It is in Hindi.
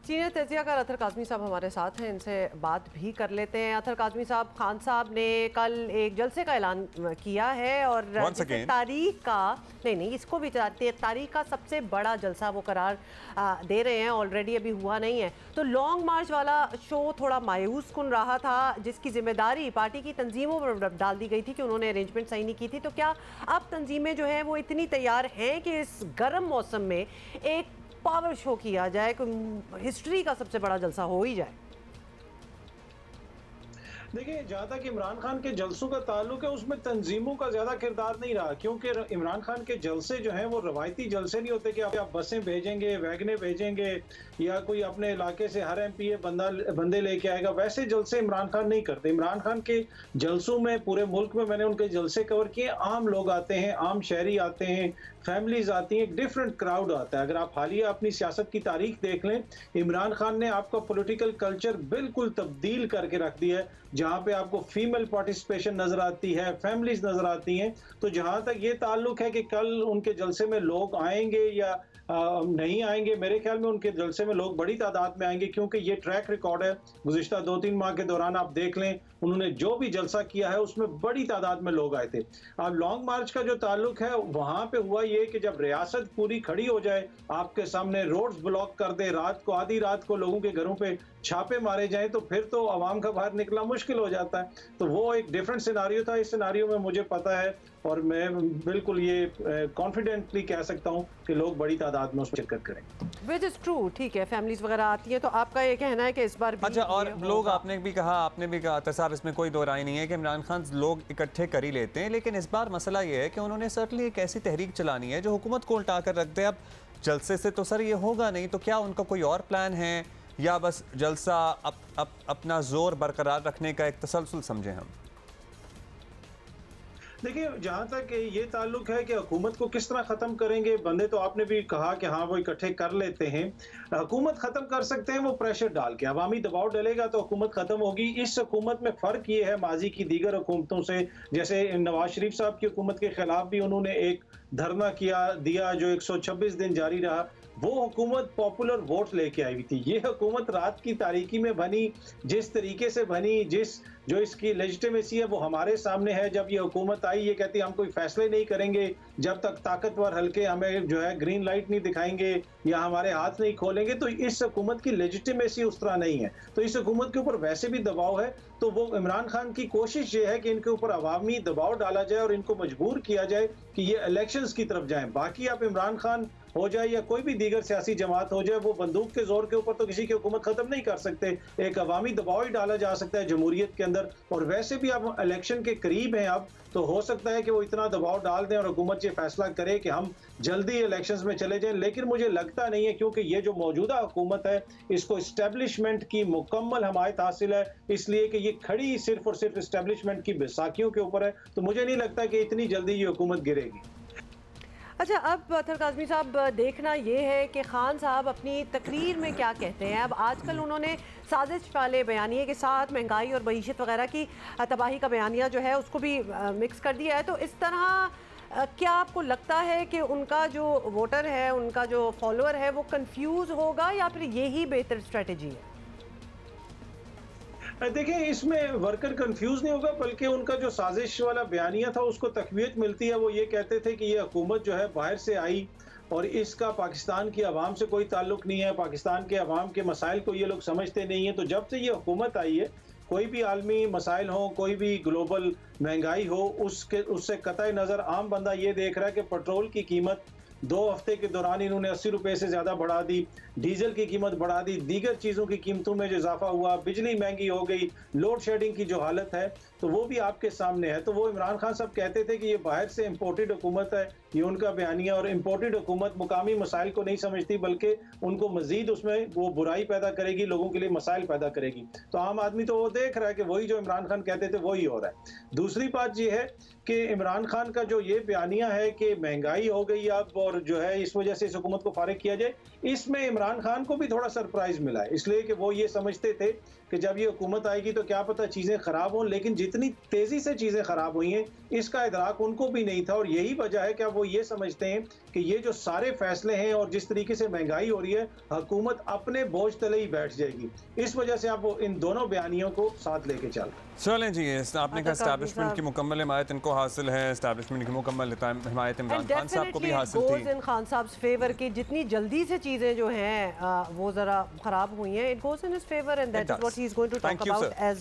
सीनियर तजियाकार अतर काज़मी साहब हमारे साथ हैं, इनसे बात भी कर लेते हैं। अतर काज़मी साहब, खान साहब ने कल एक जलसे का ऐलान किया है और तारीख का नहीं इसको भी तारीख का सबसे बड़ा जलसा वो करार दे रहे हैं। ऑलरेडी अभी हुआ नहीं है, तो लॉन्ग मार्च वाला शो थोड़ा मायूस कुन रहा था, जिसकी जिम्मेदारी पार्टी की तंजीमों पर डाल दी गई थी कि उन्होंने अरेंजमेंट सही नहीं की थी। तो क्या अब तंजीमें जो हैं वो इतनी तैयार हैं कि इस गर्म मौसम में एक पावर शो किया जाए, हिस्ट्री का सबसे बड़ा जलसा हो ही जाए? देखिए, जहाँ तक इमरान खान के जलसों का ताल्लुक है, उसमें तंजीमों का ज्यादा किरदार नहीं रहा, क्योंकि इमरान खान के जलसे जो हैं वो रवायती जलसे नहीं होते कि आप बसें भेजेंगे, वैगने भेजेंगे या कोई अपने इलाके से हर एमपीए बंदे लेके आएगा। वैसे जलसे इमरान खान नहीं करते। इमरान खान के जलसों में पूरे मुल्क में मैंने उनके जलसे कवर किए, आम लोग आते हैं, आम शहरी आते हैं, फैमिलीज आती हैं, एक डिफरेंट क्राउड आता है। अगर आप हालिया अपनी सियासत की तारीख देख लें, इमरान खान ने आपका पॉलिटिकल कल्चर बिल्कुल तब्दील करके रख दिया है, जहां पे आपको फीमेल पार्टिसिपेशन नजर आती है, फैमिलीज नजर आती हैं। तो जहां तक ये ताल्लुक है कि कल उनके जलसे में लोग आएंगे या नहीं आएंगे, मेरे ख्याल में उनके जलसे में लोग बड़ी तादाद में आएंगे, क्योंकि ये ट्रैक रिकॉर्ड है। गुज़िश्ता 2-3 माह के दौरान आप देख लें, उन्होंने जो भी जलसा किया है उसमें बड़ी तादाद में लोग आए थे। अब लॉन्ग मार्च का जो ताल्लुक है, वहां पे हुआ ये कि जब रियासत पूरी खड़ी हो जाए, आपके सामने रोड्स ब्लॉक कर दे, रात को आधी रात को लोगों के घरों पे छापे मारे जाएं, तो फिर तो आवाम का बाहर निकला मुश्किल हो जाता है। तो वो एक डिफरेंट सिनारियो था। इस सिनारियो में मुझे पता है और मैं बिल्कुल ये कॉन्फिडेंटली कह सकता हूँ कि लोग बड़ी तादाद में उसमें शिरकत करें। विच इज ट्रू, ठीक है, फैमिलीज वगैरह आती है। तो आपका ये कहना है कि इस बार भी अच्छा, और लोग आपने भी कहा तसार, इसमें कोई दो राय नहीं है कि इमरान खान लोग इकट्ठे कर ही लेते हैं, लेकिन इस बार मसला ये है कि उन्होंने सर्टनली एक ऐसी तहरीक चलानी है जो हुकूमत को उल्टा कर रख दे। अब जलसे से तो सर ये होगा नहीं, तो क्या उनका कोई और प्लान है या बस जलसा अपना जोर बरकरार रखने का एक तसलसल समझें हम? देखिए, जहाँ तक ये ताल्लुक है कि हुकूमत को किस तरह ख़त्म करेंगे, बंदे तो आपने भी कहा कि हाँ वो इकट्ठे कर लेते हैं। हुकूमत ख़त्म कर सकते हैं वो प्रेशर डाल के, अवामी दबाव डलेगा तो हुकूमत ख़त्म होगी। इस हुकूमत में फ़र्क ये है माजी की दीगर हुकूमतों से, जैसे नवाज शरीफ साहब की हुकूमत के खिलाफ भी उन्होंने एक धरना दिया जो 126 दिन जारी रहा। वो हुकूमत पॉपुलर वोट लेके आई हुई थी। ये हुकूमत रात की तारीकी में बनी, जिस तरीके से बनी, जो इसकी लेजिटिमेसी है वो हमारे सामने है। जब ये हुकूमत आई, ये कहती हम कोई फैसले नहीं करेंगे जब तक ताकतवर हल्के हमें जो है ग्रीन लाइट नहीं दिखाएंगे या हमारे हाथ नहीं खोलेंगे। तो इस हुकूमत की लेजिटिमेसी उस तरह नहीं है। तो इस हुकूमत के ऊपर वैसे भी दबाव है। तो वो इमरान खान की कोशिश ये है कि इनके ऊपर अवामी दबाव डाला जाए और इनको मजबूर किया जाए कि ये इलेक्शंस की तरफ जाएं। बाकी आप इमरान खान हो जाए या कोई भी दीगर सियासी जमात हो जाए, वो बंदूक के जोर के ऊपर तो किसी की हुकूमत खत्म नहीं कर सकते। एक अवामी दबाव ही डाला जा सकता है जमहूरियत के अंदर। और वैसे भी अब इलेक्शन के करीब हैं अब, तो हो सकता है कि वो इतना दबाव डाल दें और हुकूमत ये फैसला करे कि हम जल्दी इलेक्शंस में चले जाएं। लेकिन मुझे लगता नहीं है, क्योंकि ये जो मौजूदा हुकूमत है इसको इस्टेब्लिशमेंट की मुकम्मल हमायत हासिल है, इसलिए कि ये खड़ी सिर्फ और सिर्फ इस्टेब्लिशमेंट की बैसाखियों के ऊपर है। तो मुझे नहीं लगता कि इतनी जल्दी ये हुकूमत गिरेगी। अच्छा, अब अतर काज़मी साहब, देखना ये है कि खान साहब अपनी तकरीर में क्या कहते हैं। अब आजकल उन्होंने साजिश वाले बयानिए के साथ महंगाई और मईशत वगैरह की तबाही का बयानिया जो है उसको भी मिक्स कर दिया है। तो इस तरह क्या आपको लगता है कि उनका जो वोटर है, उनका जो फॉलोअर है, वो कंफ्यूज होगा या फिर यही बेहतर स्ट्रेटजी है? देखिए, इसमें वर्कर कंफ्यूज नहीं होगा, बल्कि उनका जो साजिश वाला बयानिया था उसको तकवीत मिलती है। वो ये कहते थे कि ये हुकूमत जो है बाहर से आई और इसका पाकिस्तान की आवाम से कोई ताल्लुक नहीं है, पाकिस्तान के आवाम के मसाइल को ये लोग समझते नहीं है। तो जब से ये हुकूमत आई है, कोई भी आलमी मसाइल हो, कोई भी ग्लोबल महंगाई हो, उससे कतई नज़र आम बंदा ये देख रहा है कि पेट्रोल की कीमत 2 हफ्ते के दौरान इन्होंने 80 रुपए से ज़्यादा बढ़ा दी, डीजल की कीमत बढ़ा दी, दीगर चीज़ों की कीमतों में जो इजाफा हुआ, बिजली महंगी हो गई, लोड शेडिंग की जो हालत है, तो वो भी आपके सामने है। तो वो इमरान खान साहब कहते थे कि ये बाहर से इम्पोर्टेड हुकूमत है, ये उनका बयानिया। और इम्पोर्टेड हुकूमत मुकामी मसाइल को नहीं समझती, बल्कि उनको मजीद उसमें वो बुराई पैदा करेगी, लोगों के लिए मसाइल पैदा करेगी। तो आम आदमी तो वो देख रहा है कि वही जो इमरान खान कहते थे वही हो रहा है। दूसरी बात ये है कि इमरान खान का जो ये बयानिया है कि महंगाई हो गई अब और जो है इस वजह से इस हुकूमत को फारिग किया जाए, इसमें इमरान खान को भी थोड़ा सरप्राइज मिला है। इसलिए कि वो ये समझते थे कि जब ये हुकूमत आएगी तो क्या पता चीज़ें ख़राब हों, लेकिन जितनी तेज़ी से चीज़ें ख़राब हुई हैं इसका इदराक उनको भी नहीं था। और यही वजह है कि अब वो ये समझते हैं कि कि ये जो सारे फैसले हैं और जिस तरीके से महंगाई हो रही है, हुकूमत अपने बोझ तले ही बैठ जाएगी। इस वजह से आप इन दोनों बयानियों को साथ लेके चलें जी। आपने कहा एस्टैब्लिशमेंट की मुकम्मल हिमायत इनको हासिल है, एस्टैब्लिशमेंट की मुकम्मल हिमायत इमरान खान साहब को भी हासिल थी। खान साहब फेवर की जितनी जल्दी से चीजें जो हैं वो जरा खराब हुई हैं, it goes in his favour and that is what he is going to talk about as